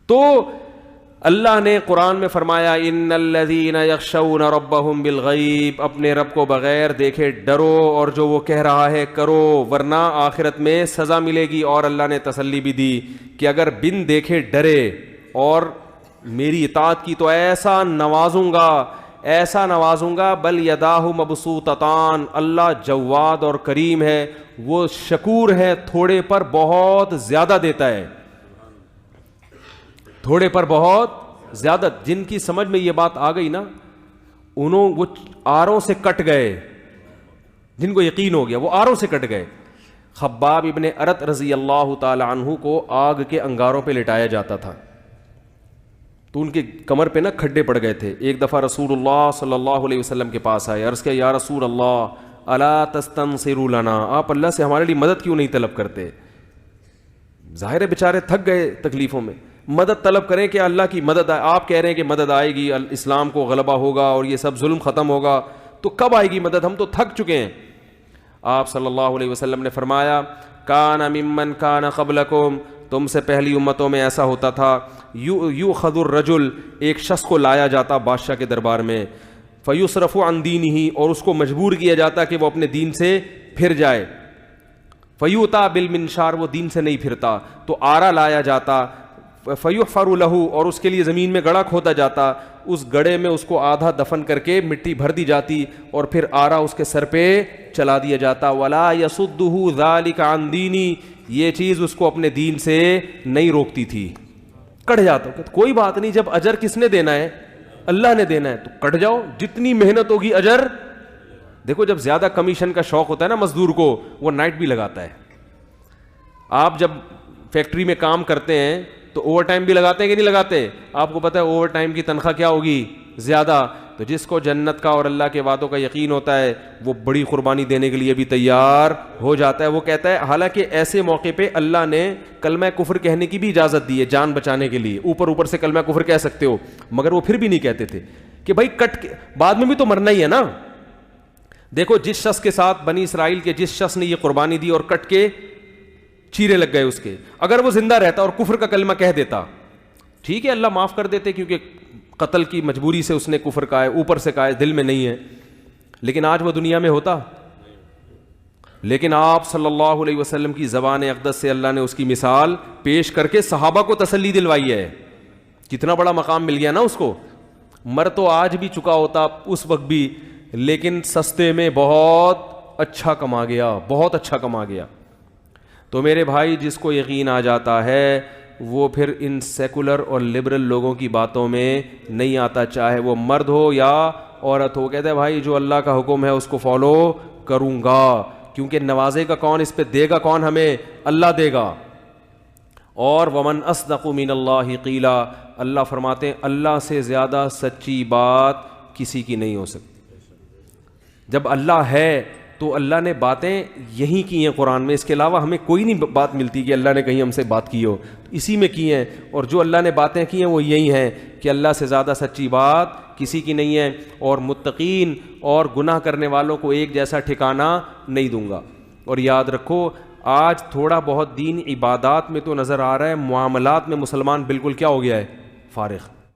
تو اللہ نے قرآن میں فرمایا ان الذین یخشون ربہم بالغیب، اپنے رب کو بغیر دیکھے ڈرو اور جو وہ کہہ رہا ہے کرو، ورنہ آخرت میں سزا ملے گی۔ اور اللہ نے تسلی بھی دی کہ اگر بن دیکھے ڈرے اور میری اطاعت کی تو ایسا نوازوں گا، بل یداہ مبسوطتان، اللہ جواد اور کریم ہے، وہ شکور ہے، تھوڑے پر بہت زیادہ دیتا ہے، تھوڑے پر بہت زیادہ۔ جن کی سمجھ میں یہ بات آ گئی نا، وہ آروں سے کٹ گئے، جن کو یقین ہو گیا وہ آروں سے کٹ گئے۔ خباب ابن ارت رضی اللہ تعالی عنہ کو آگ کے انگاروں پہ لٹایا جاتا تھا، تو ان کے کمر پہ نا کھڈے پڑ گئے تھے۔ ایک دفعہ رسول اللہ صلی اللہ علیہ وسلم کے پاس آئے، عرض کیا یا رسول اللہ الا تستنصروا لنا، آپ اللہ سے ہمارے لیے مدد کیوں نہیں طلب کرتے؟ ظاہر ہے بیچارے تھک گئے تکلیفوں میں، مدد طلب کریں کہ اللہ کی مدد آئے۔ آپ کہہ رہے ہیں کہ مدد آئے گی، اسلام کو غلبہ ہوگا اور یہ سب ظلم ختم ہوگا، تو کب آئے گی مدد؟ ہم تو تھک چکے ہیں۔ آپ صلی اللہ علیہ وسلم نے فرمایا کان ممن کان قبلکم، تم سے پہلی امتوں میں ایسا ہوتا تھا، یؤخذ الرجل، ایک شخص کو لایا جاتا بادشاہ کے دربار میں، فیصرف عن دینہ، اور اس کو مجبور کیا جاتا کہ وہ اپنے دین سے پھر جائے، فیؤتی بالمنشار، وہ دین سے نہیں پھرتا، تو آرا لایا جاتا، فیحفر لہ، اور اس کے لیے زمین میں گڑھا کھودا جاتا، اس گڑھے میں اس کو آدھا دفن کر کے مٹی بھر دی جاتی اور پھر آرا اس کے سر پہ چلا دیا جاتا، ولا یصدہ ذلک عن دینی، یہ چیز اس کو اپنے دین سے نہیں روکتی تھی۔ کٹ جاتا، کوئی بات نہیں، جب اجر کس نے دینا ہے؟ اللہ نے دینا ہے، تو کٹ جاؤ، جتنی محنت ہوگی اجر۔ دیکھو جب زیادہ کمیشن کا شوق ہوتا ہے نا مزدور کو، وہ نائٹ بھی لگاتا ہے۔ آپ جب فیکٹری میں کام کرتے ہیں تو اوور ٹائم بھی لگاتے ہیں کہ نہیں لگاتے؟ آپ کو پتہ ہے اوور ٹائم کی تنخواہ کیا ہوگی؟ زیادہ۔ تو جس کو جنت کا اور اللہ کے وعدوں کا یقین ہوتا ہے وہ بڑی قربانی دینے کے لیے بھی تیار ہو جاتا ہے۔ وہ کہتا ہے، حالانکہ ایسے موقع پہ اللہ نے کلمہ کفر کہنے کی بھی اجازت دی ہے جان بچانے کے لیے، اوپر سے کلمہ کفر کہہ سکتے ہو، مگر وہ پھر بھی نہیں کہتے تھے کہ بھائی کٹ کے بعد میں بھی تو مرنا ہی ہے نا۔ دیکھو جس شخص کے ساتھ بنی اسرائیل کے جس شخص نے یہ قربانی دی اور کٹ کے چیرے لگ گئے اس کے، اگر وہ زندہ رہتا اور کفر کا کلمہ کہہ دیتا، ٹھیک ہے اللہ معاف کر دیتے، کیونکہ قتل کی مجبوری سے اس نے کفر کہا ہے، اوپر سے کہا ہے، دل میں نہیں ہے، لیکن آج وہ دنیا میں ہوتا۔ لیکن آپ صلی اللہ علیہ وسلم کی زبان اقدس سے اللہ نے اس کی مثال پیش کر کے صحابہ کو تسلی دلوائی ہے۔ کتنا بڑا مقام مل گیا نا اس کو۔ مر تو آج بھی چکا ہوتا اس وقت بھی، لیکن سستے میں بہت اچھا کما گیا، بہت اچھا کما گیا۔ تو میرے بھائی جس کو یقین آ جاتا ہے وہ پھر ان سیکولر اور لبرل لوگوں کی باتوں میں نہیں آتا، چاہے وہ مرد ہو یا عورت ہو۔ کہتے ہیں بھائی جو اللہ کا حکم ہے اس کو فالو کروں گا، کیونکہ نوازے گا کون، اس پہ دے گا کون، ہمیں اللہ دے گا۔ اور ومن اصدق من اللہ قیلا، اللہ فرماتے ہیں اللہ سے زیادہ سچی بات کسی کی نہیں ہو سکتی۔ جب اللہ ہے تو اللہ نے باتیں یہی کی ہیں قرآن میں، اس کے علاوہ ہمیں کوئی نہیں بات ملتی کہ اللہ نے کہیں ہم سے بات کی ہو، اسی میں کی ہیں۔ اور جو اللہ نے باتیں کی ہیں وہ یہی ہیں کہ اللہ سے زیادہ سچی بات کسی کی نہیں ہے، اور متقین اور گناہ کرنے والوں کو ایک جیسا ٹھکانہ نہیں دوں گا۔ اور یاد رکھو آج تھوڑا بہت دین عبادات میں تو نظر آ رہا ہے، معاملات میں مسلمان بالکل کیا ہو گیا ہے؟ فارغ۔